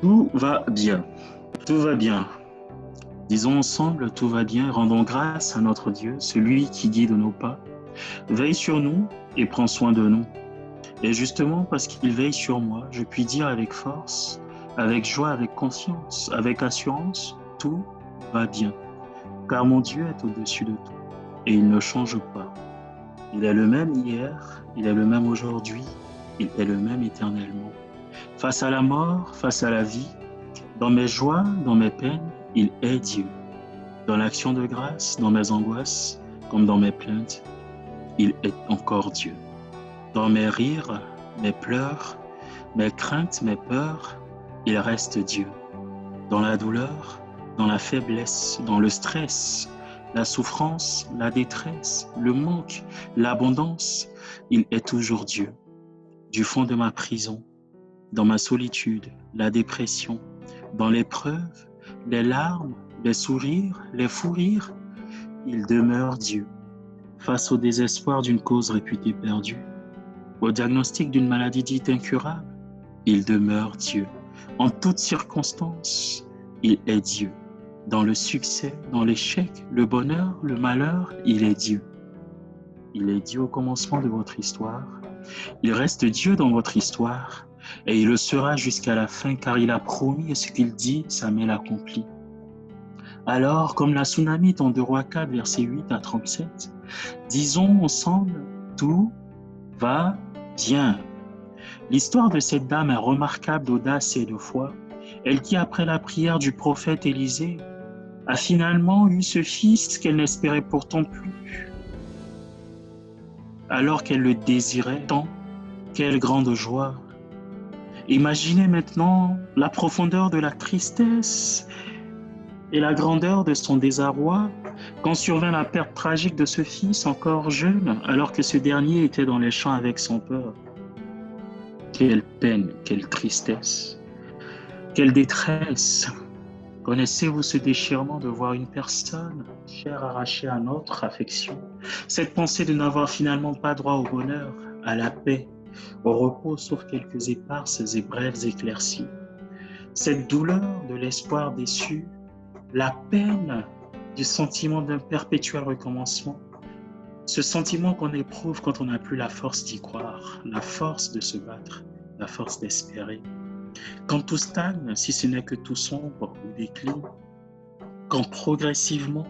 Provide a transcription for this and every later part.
Tout va bien. Tout va bien. Disons ensemble, tout va bien. Rendons grâce à notre Dieu, celui qui guide nos pas, veille sur nous et prend soin de nous. Et justement, parce qu'il veille sur moi, je puis dire avec force, avec joie, avec confiance, avec assurance, tout va bien. Car mon Dieu est au-dessus de tout et il ne change pas. Il est le même hier, il est le même aujourd'hui, il est le même éternellement. Face à la mort, face à la vie, dans mes joies, dans mes peines, il est Dieu. Dans l'action de grâce, dans mes angoisses, comme dans mes plaintes, il est encore Dieu. Dans mes rires, mes pleurs, mes craintes, mes peurs, il reste Dieu. Dans la douleur, dans la faiblesse, dans le stress, la souffrance, la détresse, le manque, l'abondance, il est toujours Dieu. Du fond de ma prison, dans ma solitude, la dépression, dans l'épreuve, les larmes, les sourires, les fous rires, il demeure Dieu. Face au désespoir d'une cause réputée perdue, au diagnostic d'une maladie dite incurable, il demeure Dieu. En toutes circonstances, il est Dieu. Dans le succès, dans l'échec, le bonheur, le malheur, il est Dieu. Il est Dieu au commencement de votre histoire. Il reste Dieu dans votre histoire et il le sera jusqu'à la fin car il a promis et ce qu'il dit, sa main l'accomplit. Alors, comme la Sunamite en 2 Rois 4, versets 8 à 37, disons ensemble, tout va bien. L'histoire de cette dame est remarquable d'audace et de foi. Elle qui, après la prière du prophète Élisée, a finalement eu ce fils qu'elle n'espérait pourtant plus. Alors qu'elle le désirait tant, quelle grande joie! Imaginez maintenant la profondeur de la tristesse et la grandeur de son désarroi quand survint la perte tragique de ce fils encore jeune, alors que ce dernier était dans les champs avec son père. Quelle peine, quelle tristesse, quelle détresse! Connaissez-vous ce déchirement de voir une personne chère arrachée à notre affection? Cette pensée de n'avoir finalement pas droit au bonheur, à la paix, au repos, sauf quelques éparses et brèves éclaircies. Cette douleur de l'espoir déçu, la peine du sentiment d'un perpétuel recommencement, ce sentiment qu'on éprouve quand on n'a plus la force d'y croire, la force de se battre, la force d'espérer. Quand tout stagne, si ce n'est que tout sombre ou décline, quand progressivement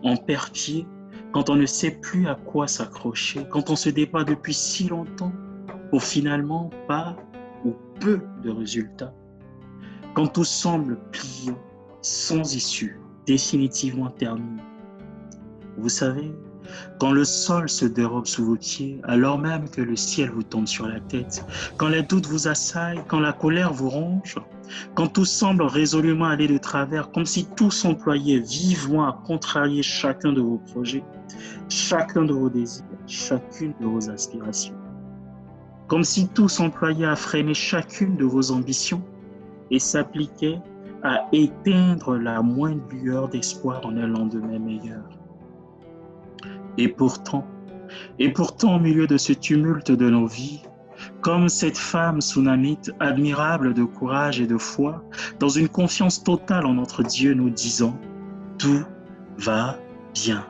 on perd pied, quand on ne sait plus à quoi s'accrocher, quand on se débat depuis si longtemps pour finalement pas ou peu de résultats, quand tout semble plié, sans issue, définitivement terminé. Vous savez, quand le sol se dérobe sous vos pieds, alors même que le ciel vous tombe sur la tête, quand les doutes vous assaillent, quand la colère vous ronge, quand tout semble résolument aller de travers, comme si tout s'employait vivement à contrarier chacun de vos projets, chacun de vos désirs, chacune de vos aspirations, comme si tout s'employait à freiner chacune de vos ambitions et s'appliquait à éteindre la moindre lueur d'espoir en un lendemain meilleur. Et pourtant, au milieu de ce tumulte de nos vies, comme cette femme sunamite, admirable de courage et de foi, dans une confiance totale en notre Dieu, nous disons « Tout va bien ».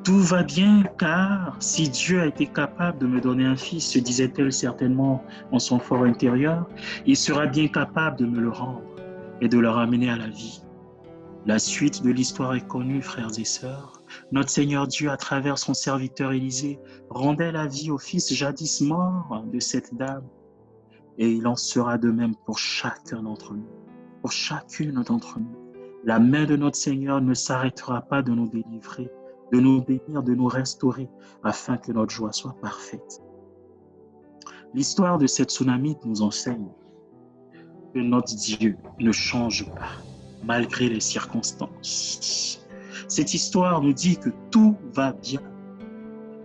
Tout va bien car si Dieu a été capable de me donner un fils, se disait-elle certainement en son fort intérieur, il sera bien capable de me le rendre et de le ramener à la vie. La suite de l'histoire est connue, frères et sœurs. Notre Seigneur Dieu, à travers son serviteur Élisée, rendait la vie au fils jadis mort de cette dame. Et il en sera de même pour chacun d'entre nous, pour chacune d'entre nous. La main de notre Seigneur ne s'arrêtera pas de nous délivrer, de nous bénir, de nous restaurer, afin que notre joie soit parfaite. L'histoire de cette Sunamite nous enseigne que notre Dieu ne change pas, malgré les circonstances. Cette histoire nous dit que tout va bien,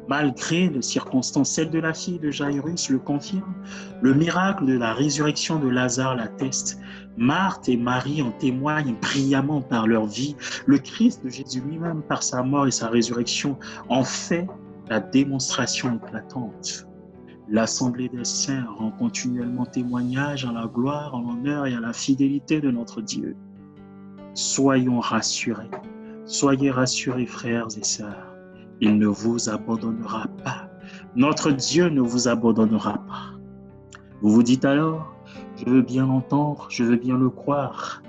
malgré les circonstances. Celle de la fille de Jairus le confirme, le miracle de la résurrection de Lazare l'atteste. Marthe et Marie en témoignent brillamment par leur vie. Le Christ de Jésus lui-même, par sa mort et sa résurrection, en fait la démonstration éclatante. L'Assemblée des saints rend continuellement témoignage à la gloire, à l'honneur et à la fidélité de notre Dieu. Soyons rassurés. Soyez rassurés, frères et sœurs. Il ne vous abandonnera pas. Notre Dieu ne vous abandonnera pas. Vous vous dites alors, je veux bien l'entendre, je veux bien le croire.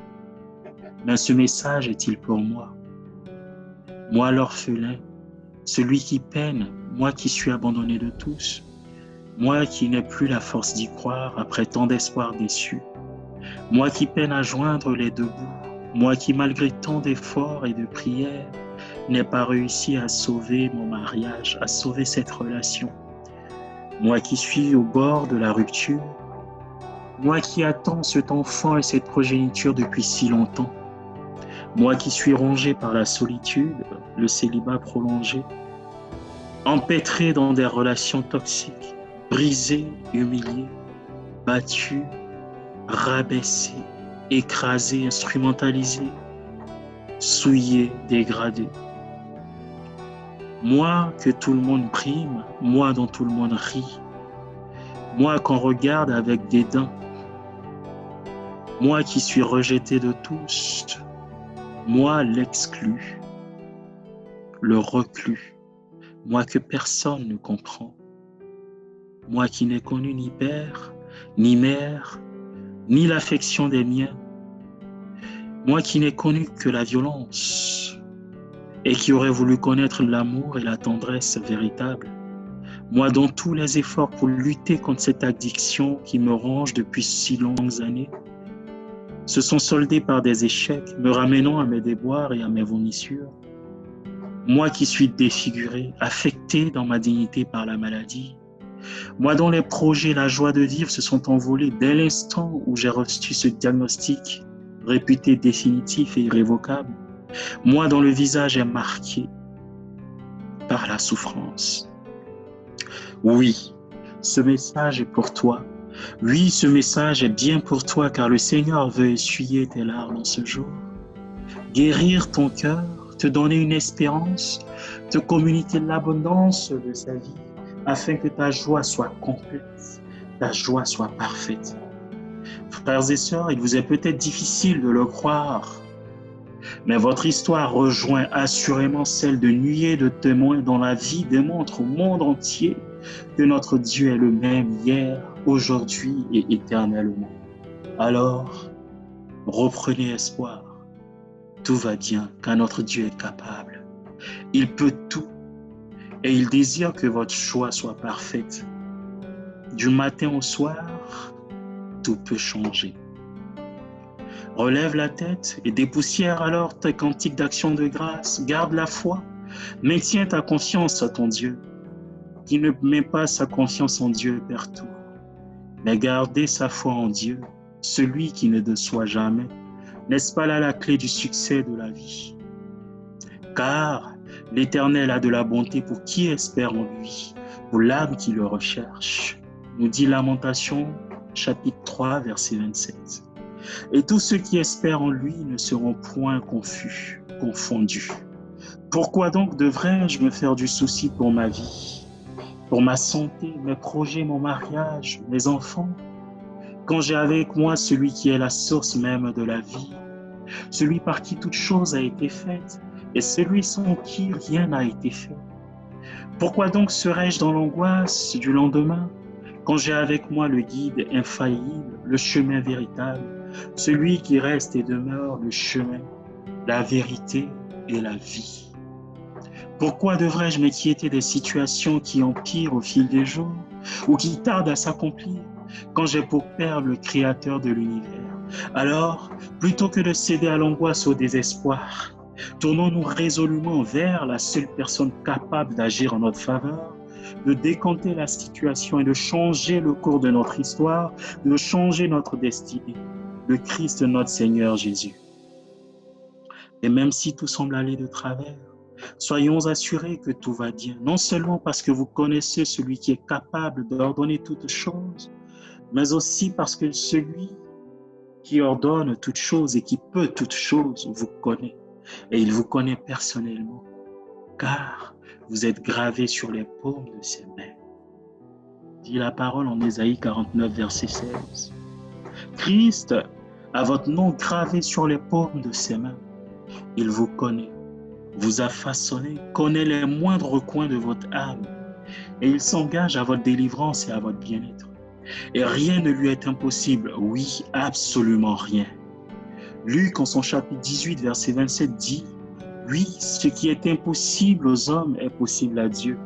Mais ce message est-il pour moi? Moi l'orphelin, celui qui peine, moi qui suis abandonné de tous, moi qui n'ai plus la force d'y croire après tant d'espoirs déçus, moi qui peine à joindre les deux bouts, moi qui malgré tant d'efforts et de prières n'ai pas réussi à sauver mon mariage, à sauver cette relation, moi qui suis au bord de la rupture, moi qui attends cet enfant et cette progéniture depuis si longtemps, moi qui suis rongé par la solitude, le célibat prolongé, empêtré dans des relations toxiques, brisé, humilié, battu, rabaissé, écrasé, instrumentalisé, souillé, dégradé. Moi que tout le monde prime, moi dont tout le monde rit, moi qu'on regarde avec dédain, moi qui suis rejeté de tous, moi l'exclu, le reclus, moi que personne ne comprend, moi qui n'ai connu ni père, ni mère, ni l'affection des miens, moi qui n'ai connu que la violence et qui aurais voulu connaître l'amour et la tendresse véritable, moi dont tous les efforts pour lutter contre cette addiction qui me ronge depuis si longues années se sont soldés par des échecs me ramenant à mes déboires et à mes vomissures, moi qui suis défiguré, affecté dans ma dignité par la maladie, moi dont les projets et la joie de vivre se sont envolés dès l'instant où j'ai reçu ce diagnostic réputé définitif et irrévocable, moi dont le visage est marqué par la souffrance. Oui, ce message est pour toi. Oui, ce message est bien pour toi car le Seigneur veut essuyer tes larmes en ce jour, guérir ton cœur, te donner une espérance, te communiquer l'abondance de sa vie afin que ta joie soit complète, ta joie soit parfaite. Frères et sœurs, il vous est peut-être difficile de le croire, mais votre histoire rejoint assurément celle de nuées de témoins dont la vie démontre au monde entier que notre Dieu est le même hier, aujourd'hui et éternellement. Alors, reprenez espoir. Tout va bien, car notre Dieu est capable. Il peut tout et il désire que votre choix soit parfaite. Du matin au soir, tout peut changer. Relève la tête et dépoussière alors tes cantiques d'action de grâce. Garde la foi. Maintiens ta confiance à ton Dieu. Qui ne met pas sa confiance en Dieu perd tout. Mais gardez sa foi en Dieu, celui qui ne déçoit jamais. N'est-ce pas là la clé du succès de la vie? Car l'Éternel a de la bonté pour qui espère en lui, pour l'âme qui le recherche. Nous dit Lamentation, chapitre 3, verset 27. Et tous ceux qui espèrent en lui ne seront point confondus. Pourquoi donc devrais-je me faire du souci pour ma vie, pour ma santé, mes projets, mon mariage, mes enfants, quand j'ai avec moi celui qui est la source même de la vie, celui par qui toute chose a été faite et celui sans qui rien n'a été fait? Pourquoi donc serais-je dans l'angoisse du lendemain quand j'ai avec moi le guide infaillible, le chemin véritable, celui qui reste et demeure le chemin, la vérité et la vie? Pourquoi devrais-je m'inquiéter des situations qui empirent au fil des jours ou qui tardent à s'accomplir quand j'ai pour père le Créateur de l'univers? Alors, plutôt que de céder à l'angoisse, au désespoir, tournons-nous résolument vers la seule personne capable d'agir en notre faveur, de décanter la situation et de changer le cours de notre histoire, de changer notre destinée, le Christ notre Seigneur Jésus. Et même si tout semble aller de travers, soyons assurés que tout va bien, non seulement parce que vous connaissez celui qui est capable d'ordonner toutes choses, mais aussi parce que celui qui ordonne toutes choses et qui peut toutes choses vous connaît. Et il vous connaît personnellement, car vous êtes gravés sur les paumes de ses mains. dit la parole en Ésaïe 49, verset 16. Christ a votre nom gravé sur les paumes de ses mains. Il vous connaît, vous a façonné, connaît les moindres coins de votre âme et il s'engage à votre délivrance et à votre bien-être. Et rien ne lui est impossible, oui, absolument rien. Luc, en son chapitre 18, verset 27, dit « Oui, ce qui est impossible aux hommes est possible à Dieu. »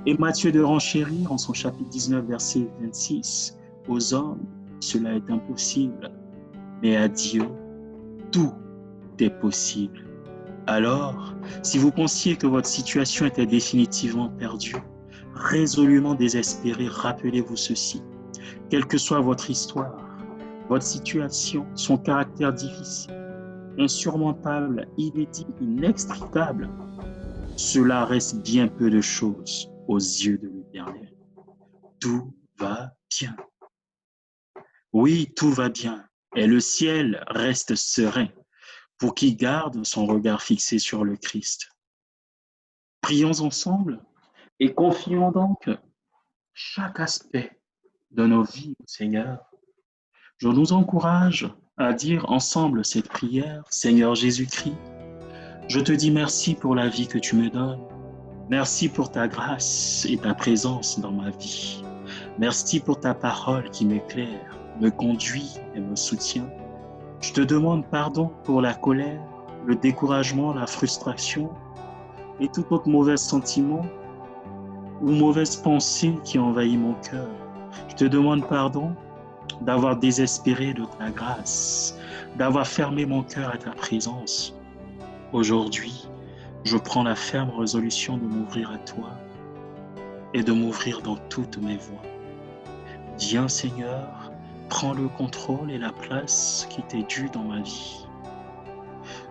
Et Matthieu de Renchérir, en son chapitre 19, verset 26, « Aux hommes, cela est impossible, mais à Dieu, tout est possible. » Alors, si vous pensiez que votre situation était définitivement perdue, résolument désespéré, rappelez-vous ceci. Quelle que soit votre histoire, votre situation, son caractère difficile, insurmontable, inédit, inextricable, cela reste bien peu de choses aux yeux de l'Éternel. Tout va bien. Oui, tout va bien. Et le ciel reste serein pour qui garde son regard fixé sur le Christ. Prions ensemble et confions donc chaque aspect de nos vies au Seigneur. Je nous encourage à dire ensemble cette prière. Seigneur Jésus-Christ, je te dis merci pour la vie que tu me donnes. Merci pour ta grâce et ta présence dans ma vie. Merci pour ta parole qui m'éclaire, me conduit et me soutient. Je te demande pardon pour la colère, le découragement, la frustration et tout autre mauvais sentiment ou mauvaise pensée qui envahit mon cœur. Je te demande pardon d'avoir désespéré de ta grâce, d'avoir fermé mon cœur à ta présence. Aujourd'hui, je prends la ferme résolution de m'ouvrir à toi et de m'ouvrir dans toutes mes voies. Viens Seigneur, prends le contrôle et la place qui t'est due dans ma vie.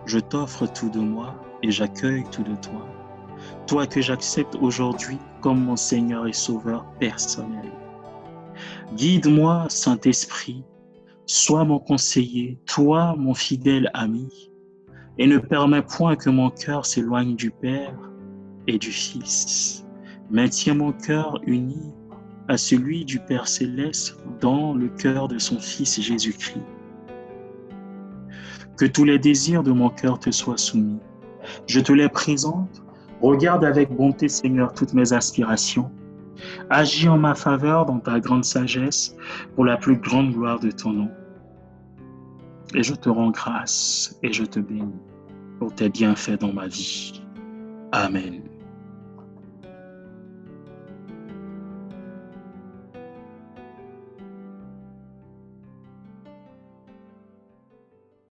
Je t'offre tout de moi et j'accueille tout de toi, toi que j'accepte aujourd'hui comme mon Seigneur et Sauveur personnel. Guide-moi, Saint-Esprit, sois mon conseiller, toi mon fidèle ami, et ne permets point que mon cœur s'éloigne du Père et du Fils. Maintiens mon cœur uni à celui du Père céleste dans le cœur de son Fils Jésus-Christ. Que tous les désirs de mon cœur te soient soumis. Je te les présente. Regarde avec bonté, Seigneur, toutes mes aspirations. Agis en ma faveur dans ta grande sagesse pour la plus grande gloire de ton nom. Et je te rends grâce et je te bénis pour tes bienfaits dans ma vie. Amen.